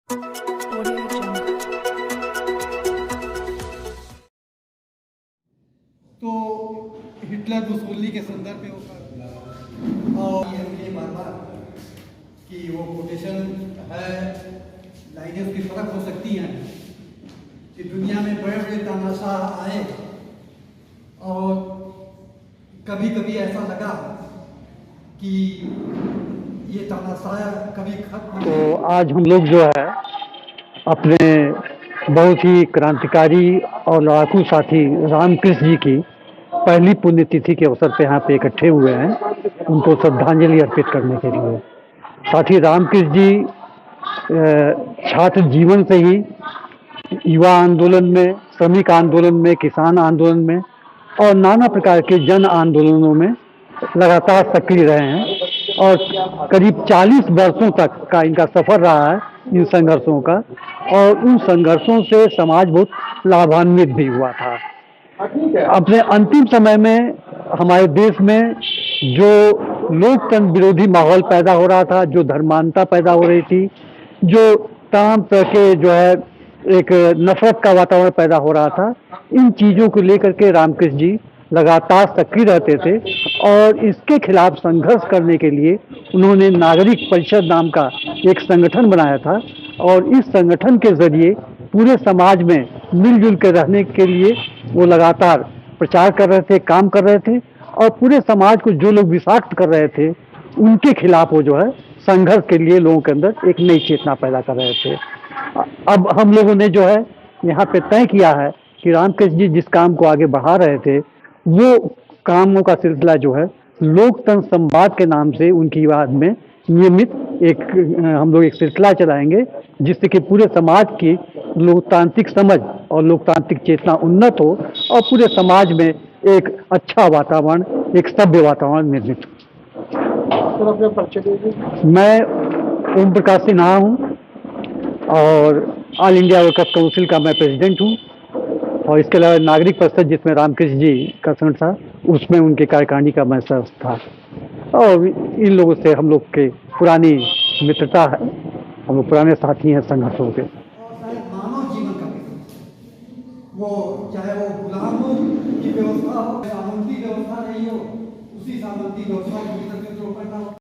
Audio Jungle. तो Hitler Mussolini के संदर्भ में होगा और ये बार बार कि वो कोटेशन है, लाइनें उसकी फर्क हो सकती हैं कि दुनिया में बड़े बड़े तानाशाह आए और कभी कभी ऐसा लगा कि ये तानाशाह कभी खत्म। तो आज हम लोग जो है अपने बहुत ही क्रांतिकारी और लड़ाकू साथी रामकृष्ण जी की पहली पुण्यतिथि के अवसर पे यहाँ पे इकट्ठे हुए हैं उनको श्रद्धांजलि अर्पित करने के लिए। साथ ही रामकृष्ण जी छात्र जीवन से ही युवा आंदोलन में, श्रमिक आंदोलन में, किसान आंदोलन में और नाना प्रकार के जन आंदोलनों में लगातार सक्रिय रहे हैं और करीब 40 वर्षों तक का इनका सफ़र रहा है इन संघर्षों का, और उन संघर्षों से समाज बहुत लाभान्वित भी हुआ था। अपने अंतिम समय में हमारे देश में जो लोकतंत्र विरोधी माहौल पैदा हो रहा था, जो धर्मांधता पैदा हो रही थी, जो तमाम तरह के जो है एक नफरत का वातावरण पैदा हो रहा था, इन चीज़ों को लेकर के रामकृष्ण जी लगातार सक्रिय रहते थे और इसके खिलाफ संघर्ष करने के लिए उन्होंने नागरिक परिषद नाम का एक संगठन बनाया था और इस संगठन के जरिए पूरे समाज में मिलजुल कर रहने के लिए वो लगातार प्रचार कर रहे थे, काम कर रहे थे और पूरे समाज को जो लोग विषाक्त कर रहे थे उनके खिलाफ वो जो है संघर्ष के लिए लोगों के अंदर एक नई चेतना पैदा कर रहे थे। अब हम लोगों ने जो है यहाँ पे तय किया है कि रामकृष्ण जी जिस काम को आगे बढ़ा रहे थे वो कामों का सिलसिला जो है लोकतंत्र संवाद के नाम से उनकी याद में नियमित एक हम लोग एक सिलसिला चलाएंगे जिससे कि पूरे समाज की लोकतांत्रिक समझ और लोकतांत्रिक चेतना उन्नत हो और पूरे समाज में एक अच्छा वातावरण, एक सभ्य वातावरण निर्मित हो। मैं ओम प्रकाश सिन्हा हूँ और ऑल इंडिया वर्कर्स काउंसिल का मैं प्रेसिडेंट हूँ और इसके अलावा नागरिक परिषद जिसमें रामकृष्ण जी का संगठन था उसमें उनके कार्यकारिणी का मैं सदस्य था और इन लोगों से हम लोग के पुरानी मित्रता है, हम लोग पुराने साथी हैं संघर्षों के। मानव जीवन का वो चाहे वो गुलामों की व्यवस्था हो, सामंती व्यवस्था रही हो, उसी सामंती व्यवस्था को